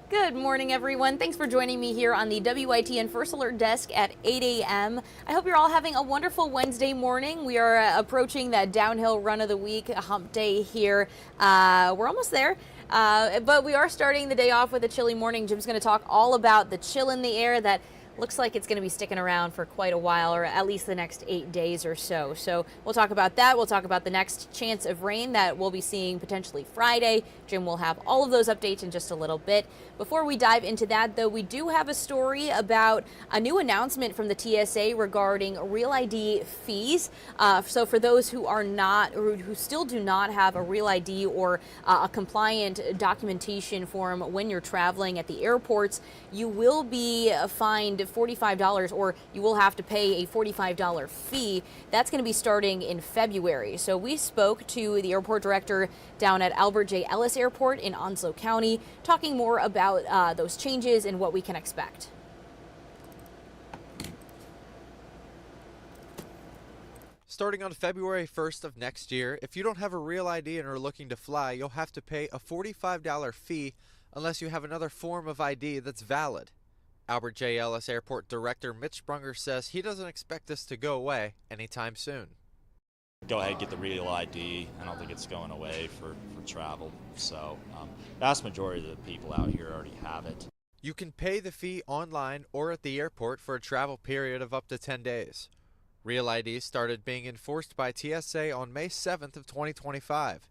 Good morning, everyone. Thanks for joining me here on the WITN First Alert Desk at 8 a.m. I hope you're all having a wonderful Wednesday morning. We are approaching that downhill run of the week, hump day here. We're almost there. But we are starting the day off with a chilly morning. Jim's going to talk all about the chill in the air that looks like it's going to be sticking around for quite a while, or at least the next 8 days or so. So we'll talk about that. We'll talk about the next chance of rain that we'll be seeing potentially Friday. Jim will have all of those updates in just a little bit. Before we dive into that, though, we do have a story about a new announcement from the TSA regarding Real ID fees. So for those who are not, or who still do not have a Real ID or a compliant documentation form when you're traveling at the airports, you will be fined $45, or you will have to pay a $45 fee. That's going to be starting in February. So we spoke to the airport director down at Albert J. Ellis Airport in Onslow County, talking more about those changes and what we can expect. Starting on February 1st of next year, if you don't have a Real ID and are looking to fly, you'll have to pay a $45 fee unless you have another form of ID that's valid. Albert J. Ellis Airport Director Mitch Sprunger says he doesn't expect this to go away anytime soon. Go ahead and get the Real ID. I don't think it's going away for travel. So vast majority of the people out here already have it. You can pay the fee online or at the airport for a travel period of up to 10 days. Real ID started being enforced by TSA on May 7th of 2025.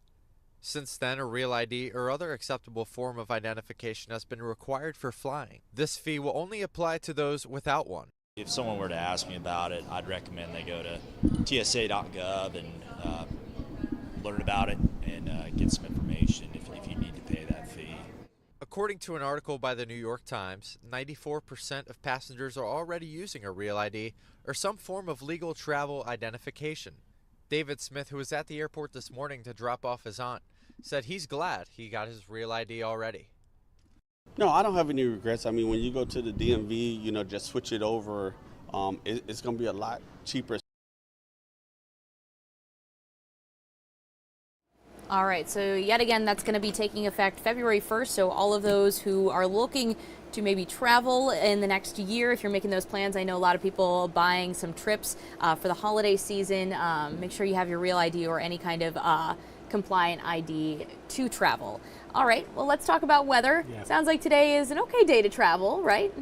Since then, a Real ID or other acceptable form of identification has been required for flying. This fee will only apply to those without one. If someone were to ask me about it, I'd recommend they go to tsa.gov and learn about it and get some information if you need to pay that fee. According to an article by the New York Times, 94% of passengers are already using a Real ID or some form of legal travel identification. David Smith, who was at the airport this morning to drop off his aunt, said he's glad he got his Real ID already. No, I don't have any regrets. I mean, when you go to the DMV, just switch it over. It's going to be a lot cheaper. All right, so yet again, that's going to be taking effect February 1st. So all of those who are looking to maybe travel in the next year, if you're making those plans, I know a lot of people buying some trips for the holiday season. Make sure you have your Real ID or any kind of compliant ID to travel. All right, well, let's talk about weather. Yeah. Sounds like today is an okay day to travel, right?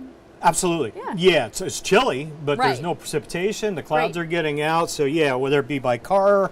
Absolutely. Yeah, it's chilly, but there's no precipitation. The clouds are getting out. So, yeah, whether it be by car,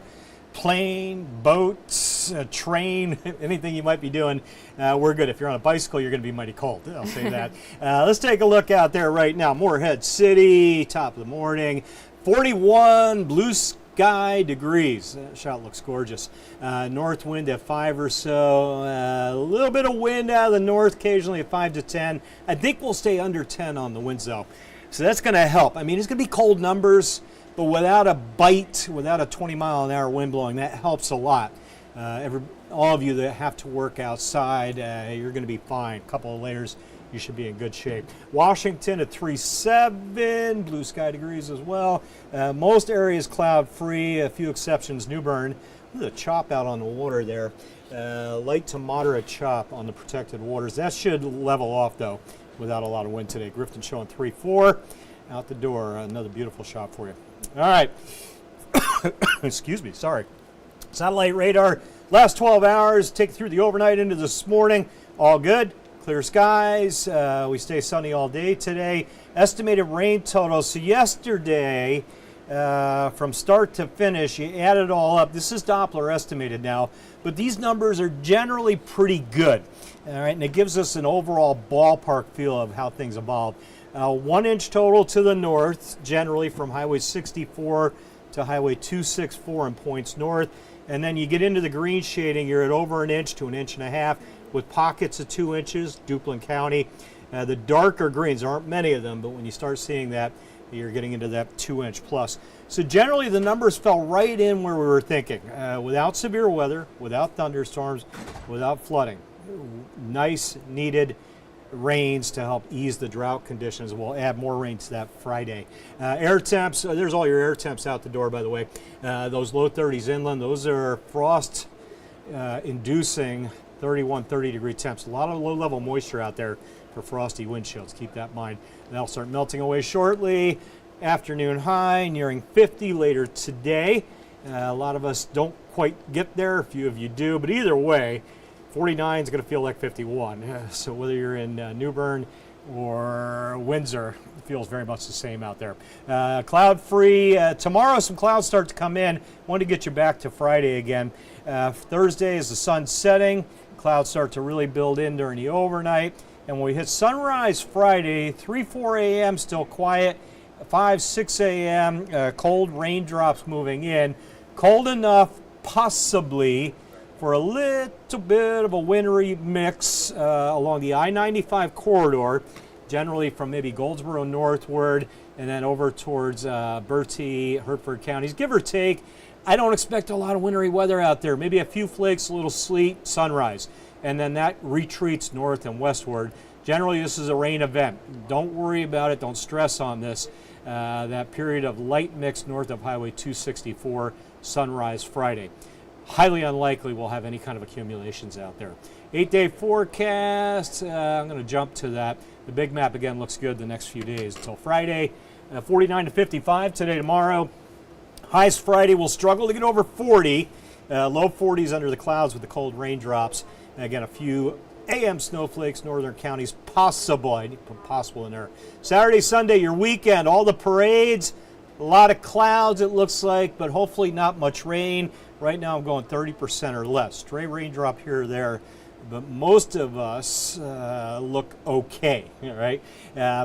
plane, boats, train, anything you might be doing, we're good. If you're on a bicycle, you're going to be mighty cold. I'll say that. Let's take a look out there right now. Moorhead City, top of the morning, 41 blue sky degrees. That shot looks gorgeous. North wind at 5 or so. A little bit of wind out of the north, occasionally at 5 to 10. I think we'll stay under 10 on the winds, though. So that's going to help. I mean, it's going to be cold numbers, but without a bite, without a 20-mile-an-hour wind blowing, that helps a lot. All of you that have to work outside, you're going to be fine. A couple of layers, you should be in good shape. Washington at 37, blue sky degrees as well. Most areas cloud-free, a few exceptions. New Bern, look at the chop out on the water there. Light to moderate chop on the protected waters. That should level off, though, without a lot of wind today. Grifton showing 3-4. Out the door, another beautiful shot for you. All right. Excuse me, sorry. Satellite radar, last 12 hours, take it through the overnight into this morning. All good. Clear skies. We stay sunny all day today. Estimated rain total. So yesterday, from start to finish, you add it all up. This is Doppler estimated now, but these numbers are generally pretty good. All right, and it gives us an overall ballpark feel of how things evolve. 1 inch total to the north, generally from Highway 64 to Highway 264 in points north. And then you get into the green shading, you're at over 1 inch to 1.5 inches with pockets of 2 inches, Duplin County. The darker greens, there aren't many of them, but when you start seeing that, you're getting into that 2 inch plus. So generally the numbers fell right in where we were thinking, without severe weather, without thunderstorms, without flooding. Nice, needed rains to help ease the drought conditions. We'll add more rain to that Friday. Air temps, there's all your air temps out the door, by the way. Those low 30s inland, those are frost inducing 31, 30-degree temps. A lot of low-level moisture out there for frosty windshields. Keep that in mind. That'll start melting away shortly. Afternoon high nearing 50 later today. A lot of us don't quite get there. A few of you do. But either way, 49 is going to feel like 51. So whether you're in New Bern or Windsor, it feels very much the same out there. Cloud free. Tomorrow some clouds start to come in. Wanted to get you back to Friday again. Thursday is the sun setting. Clouds start to really build in during the overnight. And when we hit sunrise Friday, 3, 4 a.m. still quiet. 5, 6 a.m. Cold raindrops moving in. Cold enough possibly for a little bit of a wintry mix along the I-95 corridor, generally from maybe Goldsboro northward and then over towards Bertie, Hertford counties, give or take. I don't expect a lot of wintry weather out there. Maybe a few flakes, a little sleet, sunrise. And then that retreats north and westward. Generally, this is a rain event. Don't worry about it. Don't stress on this. That period of light mix north of Highway 264, sunrise Friday. Highly unlikely we'll have any kind of accumulations out there. 8-day forecast, I'm going to jump to that. The big map again looks good the next few days until Friday. 49 to 55 today, tomorrow. Highs Friday will struggle to get over 40. Low 40s under the clouds with the cold raindrops. And again, a few AM snowflakes, northern counties, possible. I need to put possible in there. Saturday, Sunday, your weekend, all the parades. A lot of clouds, it looks like, but hopefully not much rain. Right now, I'm going 30% or less. Stray raindrop here or there, but most of us look okay. All right.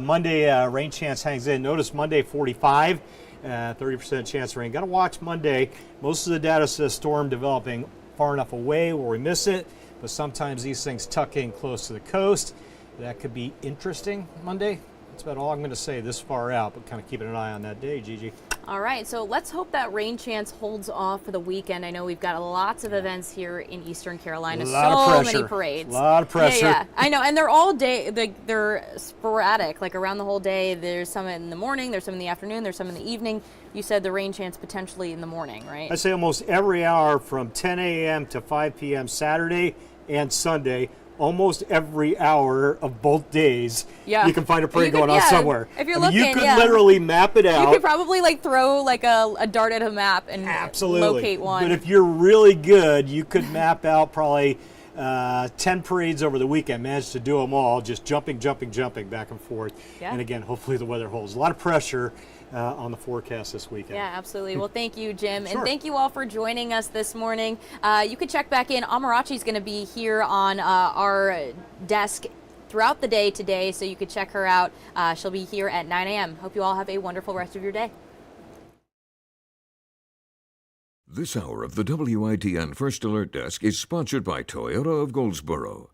Monday, rain chance hangs in. Notice Monday, 45, 30% chance of rain. Got to watch Monday. Most of the data says storm developing far enough away where we miss it, but sometimes these things tuck in close to the coast. That could be interesting Monday. That's about all I'm going to say this far out, but kind of keeping an eye on that day, Gigi. All right, so let's hope that rain chance holds off for the weekend. I know we've got lots of events here in Eastern Carolina. So many parades. A lot of pressure. Yeah, I know, and they're all day. They're sporadic, like around the whole day. There's some in the morning. There's some in the afternoon. There's some in the evening. You said the rain chance potentially in the morning, right? I say almost every hour from 10 a.m. to 5 p.m. Saturday and Sunday. Almost every hour of both days, you can find a parade going on somewhere. If you're looking, you could literally map it out. You could probably like throw like a dart at a map and locate one. But if you're really good, you could map out probably 10 parades over the weekend. Manage to do them all, just jumping back and forth. Yeah. And again, hopefully the weather holds. A lot of pressure on the forecast this weekend. Yeah, absolutely. Well, thank you, Jim. Sure. And thank you all for joining us this morning. You can check back in. Amarachi's going to be here on our desk throughout the day today, so you can check her out. She'll be here at 9 a.m. Hope you all have a wonderful rest of your day. This hour of the WITN First Alert Desk is sponsored by Toyota of Goldsboro.